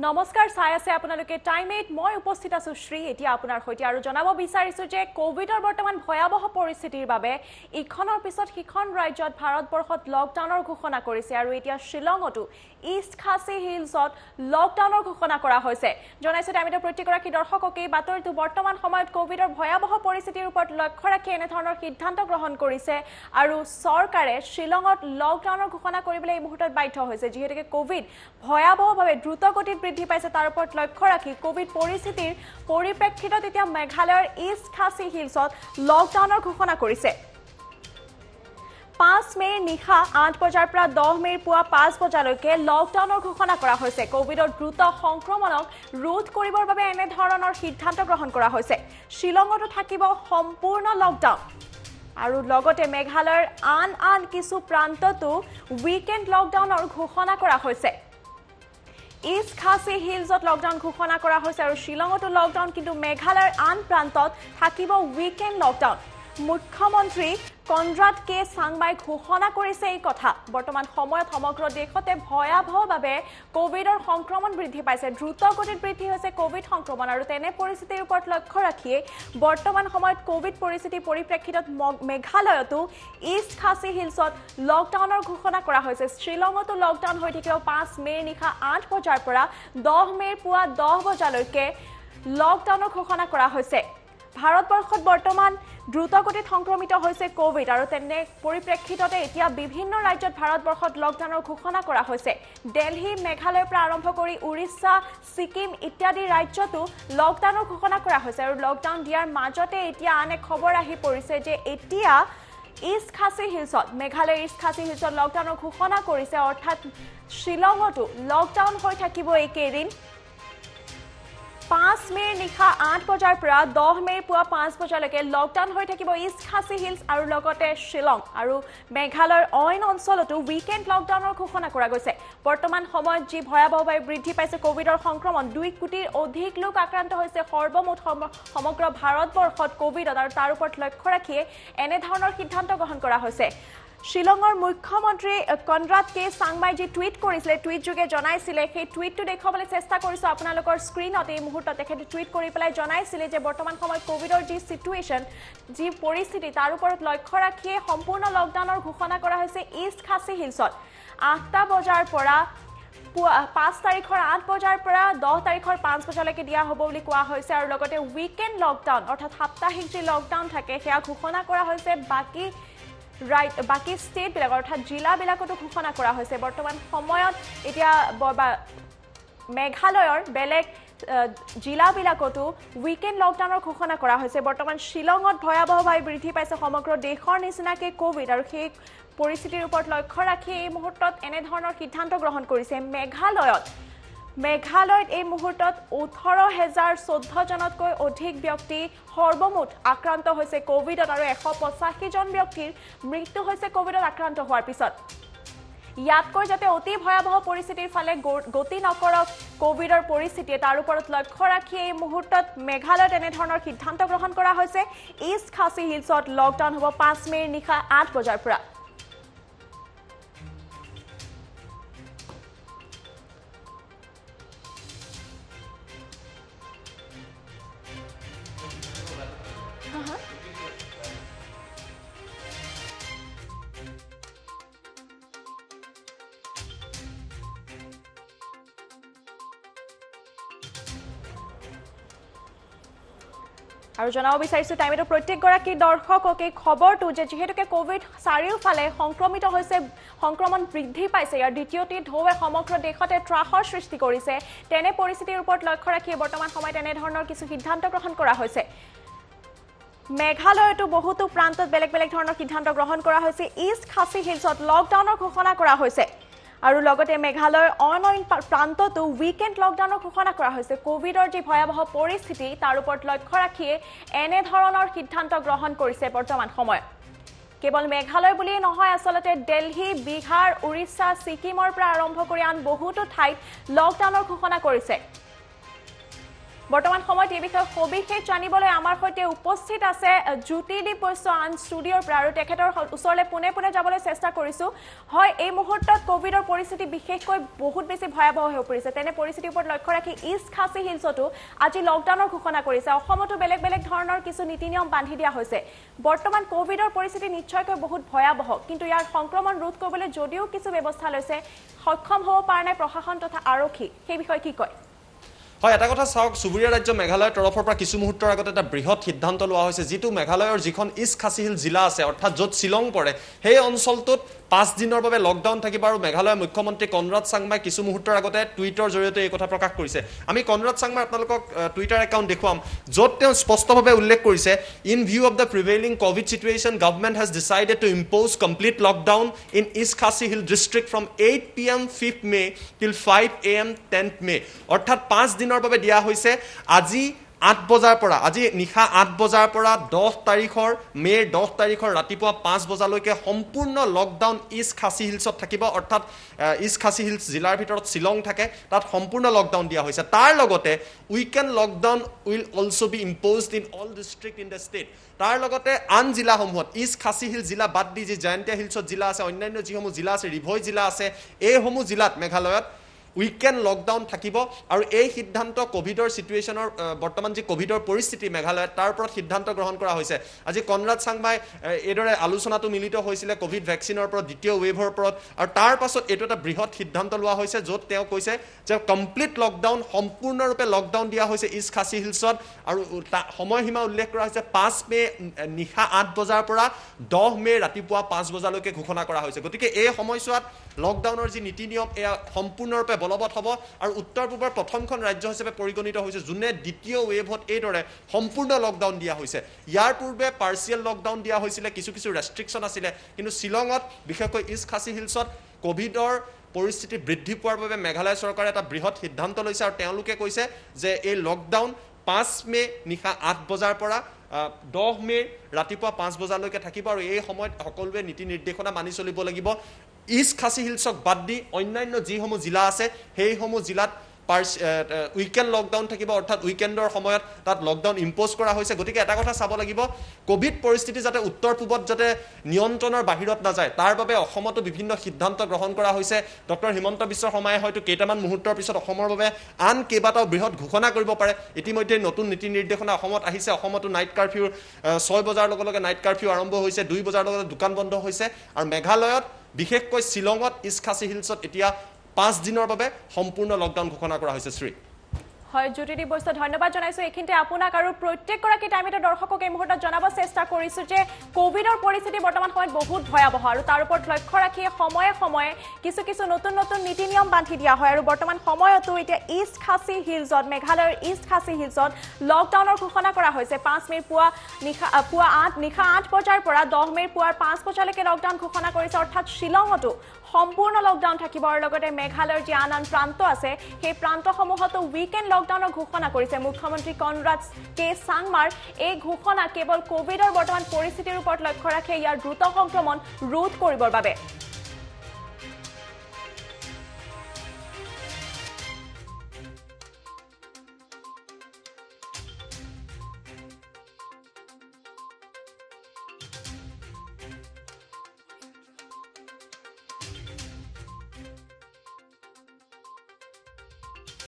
নমস্কাৰ চাই আছে আপোনালোকে টাইম 8 মই উপস্থিত আছো শ্ৰী এতিয়া আপোনাৰ হৈতে আৰু জনাব বিচাৰিছো যে কোভিডৰ বৰ্তমান ভয়াবহ পৰিস্থিতিৰ বাবে ইখনৰ পিছত সিখন ৰাজ্যত ভাৰতবৰ্ষত লকডাউনৰ ঘোষণা কৰিছে আৰু এতিয়া শিলঙতো ইষ্ট খাসী হিলছত লকডাউনৰ ঘোষণা কৰা হৈছে জনাইছো টাইমটো প্ৰতিগৰাকী দৰ্শকক এই বাতৰিটো বৰ্তমান সময়ত কোভিডৰ ভয়াবহ পৰিস্থিতিৰ ওপৰত লক্ষ্য ৰাখি এনে ধৰণৰ সিদ্ধান্ত গ্ৰহণ কৰিছে আৰু চৰকাৰে শিলঙত লকডাউনৰ ঘোষণা কৰিবলৈ এই মুহূৰ্তত বাধ্য হৈছে যিহেতুকে কোভিড ভয়াবহভাৱে দ্ৰুতগতিত বৃদ্ধি পাইছে তাৰ ওপৰত লক্ষ্য ৰাখি কোভিড পৰিস্থিতিৰ পৰিপ্ৰেক্ষিতত এতিয়া মেঘালয়ৰ ইষ্ট খাসী হিলছত লকডাউনৰ ঘোষণা কৰিছে 5 মে নিশা 8 বজাৰ পৰা 10 মেৰ পুৱা 5 বজালৈকে লকডাউনৰ ঘোষণা কৰা হৈছে কোভিডৰ দ্ৰুত সংক্ৰমণক ৰোধ কৰিবৰ বাবে এনে ধৰণৰ সিদ্ধান্ত গ্ৰহণ কৰা হৈছে শিলঙতো থাকিব সম্পূৰ্ণ লকডাউন আৰু লগতে মেঘালয়ৰ আন কিছু প্ৰান্ততো উইকেণ্ড লকডাউনৰ ঘোষণা কৰা হৈছে ইষ্ট খাসী হিলছত লকডাউন ঘোষণা কৰা হৈছে আৰু শিলঙতো লকডাউন কিন্তু মেঘালয়ৰ আন প্ৰান্তত থাকিব উইকেণ্ড লকডাউন মুখ্যমন্ত্ৰী কনৰাড কে সাংমাই ঘোষণা কৰিছে এই কথা বৰ্তমান সময়ত সমগ্ৰ দেশতে ভয়াবহভাৱে কোভিডৰ সংক্ৰমণ বৃদ্ধি পাইছে দ্ৰুতগতিত বৃদ্ধি হৈছে কোভিড সংক্ৰমণ আৰু তেনে পৰিস্থিতিৰ ওপৰত লক্ষ্য ৰাখি বৰ্তমান সময়ত কোভিড পৰিস্থিতিৰ পৰিপ্ৰেক্ষিতত মেঘালয়তো ইষ্ট খাসী হিলছত লকডাউনৰ ঘোষণা কৰা হৈছে শিলঙতো লকডাউন হৈ থাকিব 5 মেৰ নিশা 8 বজাৰ পৰা 10 মেৰ পুৱা 10 বজালৈকে লকডাউনৰ ঘোষণা কৰা হৈছে ভাৰতবৰ্ষত বৰ্তমান দ্ৰুতগতিত সংক্ৰমিত হৈছে কোভিড আৰু তেনে পৰিপ্ৰেক্ষিততে এতিয়া বিভিন্ন ৰাজ্যত ভাৰতবৰ্ষত লকডাউনৰ ঘোষণা কৰা হৈছে দিল্লী মেঘালয়ৰ পৰা আৰম্ভ কৰি উৰিষ্যা সিকিম ইত্যাদি ৰাজ্যতো লকডাউনৰ ঘোষণা কৰা হৈছে আৰু লকডাউন দিয়াৰ মাজতে এতিয়া আন এক খবৰ আহি পৰিছে যে এতিয়া ইষ্ট খাসী হিলছত মেঘালয়ৰ ইষ্ট খাসী হিলছত লকডাউনৰ ঘোষণা কৰিছে অৰ্থাৎ শিলঙতো লকডাউন হৈ থাকিব এইকেইদিন 5 মেৰ নিশা 8 বজাৰ পৰা 10 মেৰ পুৱা 5 বজালৈকে লকডাউন হৈ থাকিব ইষ্ট খাসী হিলছ আৰু লগতে শিলং আৰু মেঘালয়ৰ অইন অঞ্চলতো উইকেণ্ড লকডাউনৰ ঘোষণা কৰা গৈছে বৰ্তমান সময়ত যি ভয়াবহভাৱে বৃদ্ধি পাইছে কোভিডৰ সংক্ৰমণ 2 কোটিৰ অধিক লোক আক্ৰান্ত হৈছে সৰ্বমুঠ সমগ্ৰ ভাৰতবৰ্ষত কোভিডত আৰু তাৰ ওপৰত লক্ষ্য ৰাখি এনে ধৰণৰ সিদ্ধান্ত গ্ৰহণ কৰা হৈছে শিলঙৰ মুখ্যমন্ত্ৰী কনৰাড কে সাংমাই যি টুইট কৰিছিলে টুইট যোগে জনাইছিলে সেই টুইটটো দেখাবলৈ চেষ্টা কৰিছো আপোনালোকৰ স্ক্ৰীনত এই মুহূৰ্তত তেখেতে টুইট কৰি পেলাই জনাইছিলে যে বৰ্তমান সময়ত কোভিডৰ যি সিচুৱেশ্যন যি পৰিস্থিতি তাৰ ওপৰত লক্ষ্য ৰাখি সম্পূৰ্ণ লকডাউনৰ ঘোষণা কৰা হৈছে ইষ্ট খাসী হিলছত 8টা বজাৰ পৰা 5 তাৰিখৰ 8 বজাৰ পৰা 10 তাৰিখৰ 5 বজালৈকে দিয়া হ'ব বুলি কোৱা হৈছে আৰু লগতে উইকেণ্ড লকডাউন অৰ্থাৎ সাপ্তাহিক যি লকডাউন থাকে সেয়া ঘোষণা কৰা হৈছে বাকি ষ্টেট বিলাক অৰ্থাৎ জিলাবিলাকতো ঘোষণা কৰা হৈছে বৰ্তমান সময়ত এতিয়া মেঘালয়ৰ বেলেগ জিলাবিলাকতো উইকেণ্ড লকডাউনৰ ঘোষণা কৰা হৈছে বৰ্তমান শিলঙত ভয়াবহভাৱে বৃদ্ধি পাইছে সমগ্ৰ দেশৰ নিচিনাকৈ কোভিড আৰু সেই পৰিস্থিতিৰ ওপৰত লক্ষ্য ৰাখি এই মুহূৰ্তত এনে ধৰণৰ সিদ্ধান্ত গ্ৰহণ কৰিছে মেঘালয়ত এই মুহূৰ্তত 18,014 জনতকৈ অধিক ব্যক্তি সৰ্বমুঠ আক্ৰান্ত হৈছে কোভিডত আৰু 185 জন ব্যক্তিৰ মৃত্যু হৈছে কোভিডত আক্ৰান্ত হোৱাৰ পিছত ইয়াতকৈ যাতে অতি ভয়াবহ পৰিস্থিতিৰ ফালে গতি নকৰক কোভিডৰ পৰিস্থিতিয়ে তাৰ ওপৰত লক্ষ্য ৰাখি এই মুহূৰ্তত মেঘালয়ত এনে ধৰণৰ সিদ্ধান্ত গ্ৰহণ কৰা হৈছে ইষ্ট খাসী হিলছত লকডাউন হ'ব 5 মেৰ নিশা 8 বজাৰ পৰা আৰু জনাব বিচাৰিছো টাইমটো প্ৰত্যেকগৰাকী দৰ্শকক এই খবৰটো যে যিহেতুকে কোভিড চাৰিওফালে সংক্ৰমণ বৃদ্ধি পাইছে ইয়াৰ দ্বিতীয়টি ঢৌৱে সমগ্ৰ দেশতে ত্ৰাসৰ সৃষ্টি কৰিছে তেনে পৰিস্থিতিৰ ওপৰত লক্ষ্য ৰাখি বৰ্তমান সময়ত এনে ধৰণৰ কিছু সিদ্ধান্ত গ্ৰহণ কৰা হৈছে মেঘালয়তো বহুতো প্ৰান্তত বেলেগ ধৰণৰ সিদ্ধান্ত গ্ৰহণ কৰা হৈছে ইষ্ট খাসী হিলছত লকডাউনৰ ঘোষণা কৰা হৈছে আৰু লগতে মেঘালয়ৰ অইন প্ৰান্ততো উইকেণ্ড লকডাউনৰ ঘোষণা কৰা হৈছে কোভিডৰ যি ভয়াবহ পৰিস্থিতি তাৰ ওপৰত লক্ষ্য ৰাখি এনে ধৰণৰ সিদ্ধান্ত গ্ৰহণ কৰিছে বৰ্তমান সময়ত কেৱল মেঘালয় বুলিয়ে নহয় আসলতে দিল্লী বিহাৰ উৰিষ্যা সিকিমৰ পৰা আৰম্ভ কৰি আন বহুতো ঠাইত লকডাউনৰ ঘোষণা কৰিছে বৰ্তমান সময়ত এই বিষয়ে সবিশেষ জানিবলৈ আমাৰ সৈতে উপস্থিত আছে জ্যোতিদীপ বৈশ্য আন ষ্টুডিঅ'ৰ পৰা আৰু তেখেতৰ ওচৰলৈ পোনে পোনে যাবলৈ চেষ্টা কৰিছোঁ হয় এই মুহূৰ্তত কোভিডৰ পৰিস্থিতি বিশেষকৈ বহুত বেছি ভয়াৱহ হৈ পৰিছে তেনে পৰিস্থিতিৰ ওপৰত লক্ষ্য ৰাখি ইষ্ট খাছী হিলছতো আজি লকডাউনৰ ঘোষণা কৰিছে অসমতো বেলেগ বেলেগ ধৰণৰ কিছু নীতি নিয়ম বান্ধি দিয়া হৈছে বৰ্তমান কোভিডৰ পৰিস্থিতি নিশ্চয়কৈ বহুত ভয়াৱহ কিন্তু ইয়াৰ সংক্ৰমণ ৰোধ কৰিবলৈ যদিও কিছু ব্যৱস্থা লৈছে সক্ষম হ'ব পৰা নাই প্ৰশাসন তথা আৰক্ষী সেই বিষয়ে কি কয় হয় এটা কথা চাওক সুবুৰীয়া ৰাজ্য মেঘালয়ৰ তৰফৰ পৰা কিছু মুহূৰ্তৰ আগতে এটা বৃহৎ সিদ্ধান্ত লোৱা হৈছে যিটো মেঘালয়ৰ যিখন ইষ্ট খাছী হিল জিলা আছে অৰ্থাৎ য'ত শ্বিলং পৰে সেই অঞ্চলটোত 5 দিনৰ বাবে লকডাউন থাকিব আৰু মেঘালয়ৰ মুখ্যমন্ত্ৰী কনৰাড চাংমাই কিছু মুহূৰ্তৰ আগতে টুইটাৰৰ জৰিয়তে এই কথা প্ৰকাশ কৰিছে আমি কনৰাড চাংমাই আপোনালোকক টুইটাৰ একাউণ্ট দেখুৱাম য'ত তেওঁ স্পষ্টভাৱে উল্লেখ কৰিছে in view of the prevailing COVID situation government has decided to impose complete lockdown in East Khasi Hill District from 8 PM 5th May till 5 AM 10th May অৰ্থাৎ 5 দিনৰ বাবে দিয়া হৈছে আজি 8 বজাৰ পৰা আজি নিশা 8 বজাৰ পৰা 10 তাৰিখৰ মেৰ 10 তাৰিখৰ ৰাতিপুৱা 5 বজালৈকে সম্পূৰ্ণ লকডাউন ইষ্ট খাছী হিলছত থাকিব অৰ্থাৎ ইষ্ট খাছী হিলছ জিলাৰ ভিতৰত শ্বিলং থাকে তাত সম্পূৰ্ণ লকডাউন দিয়া হৈছে তাৰ লগতে weekend lockdown will also be imposed in all district in the state তাৰ লগতে আন জিলাসমূহত ইষ্ট খাছী হিল জিলা বাদ দি যি জয়ন্তীয়া হিলছত জিলা আছে অন্যান্য যিসমূহ জিলা আছে ৰিভৈ জিলা আছে এইসমূহ জিলাত মেঘালয়ত উইকেণ্ড লকডাউন থাকিব আৰু এই সিদ্ধান্ত কোভিডৰ সিচুৱেশ্যনৰ বৰ্তমান যি কোভিডৰ পৰিস্থিতি মেঘালয়ত তাৰ ওপৰত সিদ্ধান্ত গ্ৰহণ কৰা হৈছে আজি কনৰাড চাংমাই এইদৰে আলোচনাটো মিলিত হৈছিলে কোভিড ভেকচিনৰ ওপৰত দ্বিতীয় ৱেভৰ ওপৰত আৰু তাৰ পাছত এইটো এটা বৃহৎ সিদ্ধান্ত লোৱা হৈছে য'ত তেওঁ কৈছে যে কমপ্লিট লকডাউন সম্পূৰ্ণৰূপে লকডাউন দিয়া হৈছে ইষ্ট খাছী হিলছত আৰু সময়সীমা উল্লেখ কৰা হৈছে 5 মে নিশা 8 বজাৰ পৰা 10 মে ৰাতিপুৱা 5 বজালৈকে ঘোষণা কৰা হৈছে গতিকে এই সময়ছোৱাত লকডাউনৰ যি নীতি নিয়ম এয়া সম্পূৰ্ণৰূপে বলবৎ হ'ব আৰু উত্তৰ পূবৰ প্ৰথমখন ৰাজ্য হিচাপে পৰিগণিত হৈছে যোনে দ্বিতীয় ৱেভত এইদৰে সম্পূৰ্ণ লকডাউন দিয়া হৈছে ইয়াৰ পূৰ্বে পাৰ্চিয়েল লকডাউন দিয়া হৈছিলে কিছু কিছু ৰেষ্ট্ৰিকশ্যন আছিলে কিন্তু শ্বিলঙত বিশেষকৈ ইষ্ট খাছী হিলছত কোভিডৰ পৰিস্থিতি বৃদ্ধি পোৱাৰ বাবে মেঘালয় চৰকাৰে এটা বৃহৎ সিদ্ধান্ত লৈছে আৰু তেওঁলোকে কৈছে যে এই লকডাউন 5 মে নিশা 8 বজাৰ পৰা 10 মে ৰাতিপুৱা 5 বজালৈকে থাকিব আৰু এই সময়ত সকলোৱে নীতি নিৰ্দেশনা মানি চলিব লাগিব ইষ্ট খাছী হিলছক বাদ দি অন্যান্য যিসমূহ জিলা আছে সেইসমূহ জিলাত উইকেণ্ড লকডাউন থাকিব অৰ্থাৎ উইকেণ্ডৰ সময়ত তাত লকডাউন ইম্প'জ কৰা হৈছে গতিকে এটা কথা চাব লাগিব কোভিড পৰিস্থিতি যাতে উত্তৰ পূবত যাতে নিয়ন্ত্ৰণৰ বাহিৰত নাযায় তাৰ বাবে অসমতো বিভিন্ন সিদ্ধান্ত গ্ৰহণ কৰা হৈছে ডক্টৰ হিমন্ত বিশ্ব শৰ্মাই হয়তো কেইটামান মুহূৰ্তৰ পিছত অসমৰ বাবে আন কেইবাটাও বৃহৎ ঘোষণা কৰিব পাৰে ইতিমধ্যে নতুন নীতি নিৰ্দেশনা অসমত আহিছে অসমতো নাইট কাৰফিউৰ 6 বজাৰ লগে লগে নাইট কাৰফিউ আৰম্ভ হৈছে 2 বজাৰ লগে দোকান বন্ধ হৈছে আৰু মেঘালয়ত বিশেষকৈ শ্বিলঙত ইষ্ট খাছী হিলছত এতিয়া 5 দিনৰ বাবে সম্পূৰ্ণ লকডাউন ঘোষণা কৰা হৈছে শ্ৰী হয় জ্যোতিদীপ বৈশ্য ধন্যবাদ জনাইছো এইখিনিতে আপোনাক আৰু প্ৰত্যেকগৰাকী টাইমতে দৰ্শকক এই মুহূৰ্তত জনাব চেষ্টা কৰিছো যে কোভিডৰ পৰিস্থিতি বৰ্তমান সময়ত বহুত ভয়াৱহ আৰু তাৰ ওপৰত লক্ষ্য ৰাখি সময়ে সময়ে কিছু কিছু নতুন নতুন নীতি নিয়ম বান্ধি দিয়া হয় আৰু বৰ্তমান সময়তো এতিয়া ইষ্ট খাছী হিলছত মেঘালয়ৰ ইষ্ট খাছী হিলছত লকডাউনৰ ঘোষণা কৰা হৈছে 5 মেৰ নিশা 8 বজাৰ পৰা 10 মেৰ পুৱাৰ 5 বজালৈকে লকডাউন ঘোষণা কৰিছে অৰ্থাৎ শ্বিলঙতো সম্পূৰ্ণ লকডাউন থাকিব আৰু লগতে মেঘালয়ৰ যি আন প্ৰান্ত আছে সেই প্ৰান্তসমূহতো উইকেণ্ড লকডাউনৰ ঘোষণা কৰিছে মুখ্যমন্ত্ৰী কনৰাড কে চাংমাৰ এই ঘোষণা কেৱল কোভিডৰ বৰ্তমান পৰিস্থিতিৰ ওপৰত লক্ষ্য ৰাখি ইয়াৰ দ্ৰুত সংক্ৰমণ ৰোধ কৰিবৰ বাবে